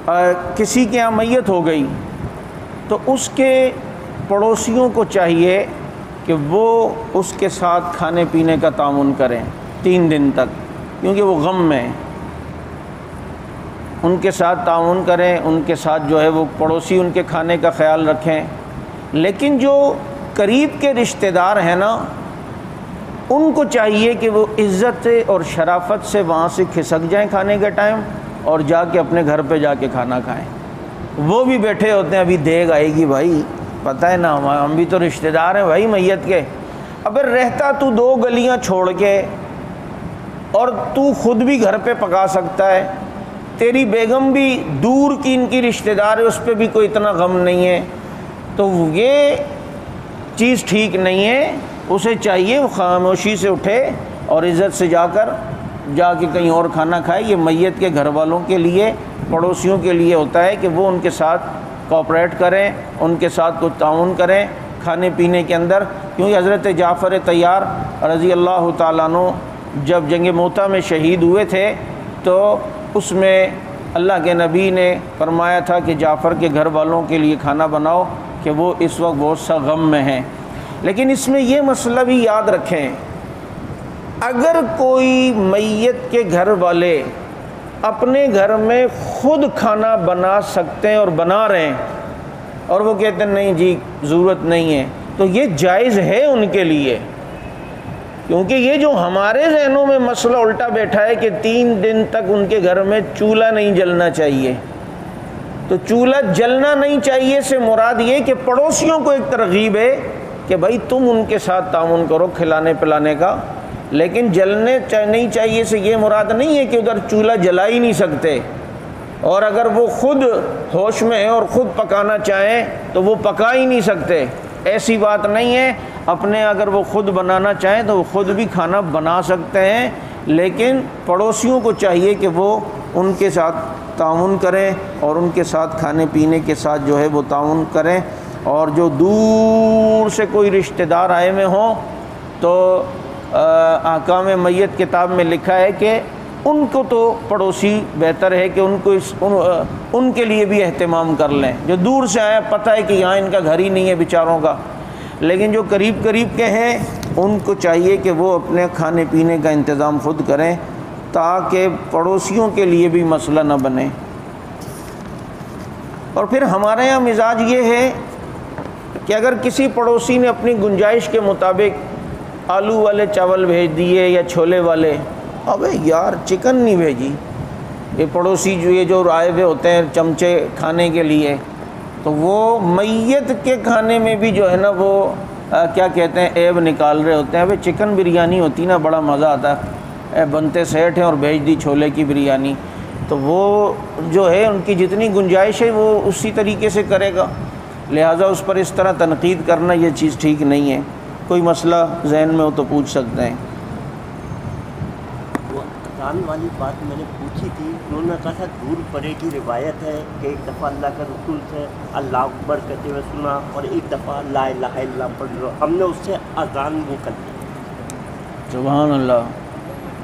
کسی کے یہاں میت ہو گئی تو اس کے پڑوسیوں کو چاہیے کہ وہ اس کے ساتھ کھانے پینے کا تعاون کریں 3 دن تک، کیونکہ وہ غم میں ہیں، ان کے ساتھ تعاون کریں، ان کے ساتھ جو ہے وہ پڑوسی ان کے کھانے کا خیال رکھیں۔ لیکن جو قریب کے رشتہ دار ہیں نا، ان کو چاہیے کہ وہ عزت اور شرافت سے وہاں سے کھسک جائیں کھانے کے ٹائم اور جا کے اپنے گھر پہ جا کے کھانا کھائیں۔ وہ بھی بیٹھے ہوتے ہیں، ابھی دیگ آئے گی بھائی، پتہ ہے نا ہم بھی تو رشتہ دار ہیں بھائی میت کے۔ اگر رہتا تو 2 گلیاں چھوڑ کے اور تو خود بھی گھر پہ پکا سکتا ہے، تیری بیگم بھی دور کی ان کی رشتہ دار ہے، اس پہ بھی کوئی اتنا غم نہیں ہے، تو یہ چیز ٹھیک نہیں ہے۔ اسے چاہیے وہ خاموشی سے اٹھے اور عزت سے جا کے کہیں اور کھانا کھائے۔ یہ میت کے گھر والوں کے لیے، پڑوسیوں کے لیے ہوتا ہے کہ وہ ان کے ساتھ کوآپریٹ کریں، ان کے ساتھ کچھ تعاون کریں کھانے پینے کے اندر، کیونکہ حضرت جعفر طیار رضی اللہ تعالیٰ عنہ جب جنگ موتا میں شہید ہوئے تھے تو اس میں اللہ کے نبی نے فرمایا تھا کہ جعفر کے گھر والوں کے لیے کھانا بناؤ کہ وہ اس وقت بہت سا غم میں ہیں۔ لیکن اس میں یہ مسئلہ بھی یاد رکھیں، اگر کوئی میت کے گھر والے اپنے گھر میں خود کھانا بنا سکتے ہیں اور بنا رہے ہیں اور وہ کہتے ہیں نہیں جی ضرورت نہیں ہے، تو یہ جائز ہے ان کے لیے، کیونکہ یہ جو ہمارے ذہنوں میں مسئلہ الٹا بیٹھا ہے کہ 3 دن تک ان کے گھر میں چولہا نہیں جلنا چاہیے، تو چولہا جلنا نہیں چاہیے سے مراد یہ کہ پڑوسیوں کو ایک ترغیب ہے کہ بھائی تم ان کے ساتھ تعاون کرو کھلانے پلانے کا، لیکن جلنے نہیں چاہیے سے یہ مراد نہیں ہے کہ ادھر چولہا جلا ہی نہیں سکتے، اور اگر وہ خود ہوش میں ہیں اور خود پکانا چاہیں تو وہ پکا ہی نہیں سکتے، ایسی بات نہیں ہے۔ اپنے اگر وہ خود بنانا چاہیں تو وہ خود بھی کھانا بنا سکتے ہیں، لیکن پڑوسیوں کو چاہیے کہ وہ ان کے ساتھ تعاون کریں اور ان کے ساتھ کھانے پینے کے ساتھ جو ہے وہ تعاون کریں۔ اور جو دور سے کوئی رشتہ دار آئے ہوئے ہوں تو احکام میت کتاب میں لکھا ہے کہ ان کو تو پڑوسی بہتر ہے کہ ان کے لیے بھی اہتمام کر لیں، جو دور سے آیا پتہ ہے کہ یہاں ان کا گھر ہی نہیں ہے بیچاروں کا، لیکن جو قریب کے ہیں ان کو چاہیے کہ وہ اپنے کھانے پینے کا انتظام خود کریں تاکہ پڑوسیوں کے لیے بھی مسئلہ نہ بنے۔ اور پھر ہمارے یہاں مزاج یہ ہے کہ اگر کسی پڑوسی نے اپنی گنجائش کے مطابق آلو والے چاول بھیج دیے یا چھولے والے، ابے یار چکن نہیں بھیجی، یہ پڑوسی جو آئے ہوئے ہوتے ہیں چمچے کھانے کے لیے، تو وہ میت کے کھانے میں بھی جو ہے نا وہ کیا کہتے ہیں عیب نکال رہے ہوتے ہیں۔ ابے چکن بریانی ہوتی نا بڑا مزہ آتا ہے، بنتے سیٹ ہیں اور بھیج دی چھولے کی بریانی، تو وہ جو ہے ان کی جتنی گنجائش ہے وہ اسی طریقے سے کرے گا، لہٰذا اس پر اس طرح تنقید کرنا یہ چیز ٹھیک نہیں ہے۔ کوئی مسئلہ ذہن میں ہو تو پوچھ سکتے ہیں۔ وہ اذان والی بات میں نے پوچھی تھی، انہوں نے کہا تھا دور پڑے کی روایت ہے کہ ایک دفعہ اللہ کا رسول سے اللہ اکبر کہتے ہوئے سنا اور ایک دفعہ لا الہ الا اللہ پڑھ لو، ہم نے اس سے اذان وہ کر دی۔ سبحان اللہ،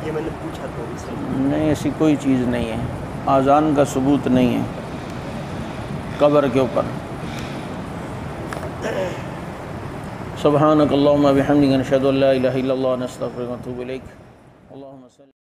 یہ میں نے پوچھا تو ان سے۔ نہیں ایسی کوئی چیز نہیں ہے، اذان کا ثبوت نہیں ہے قبر کے اوپر۔ سبحانک اللہم و بحمدک نشہد ان لا الہ الا اللہ نستغفرک و نتوب الیک۔ اللہم صل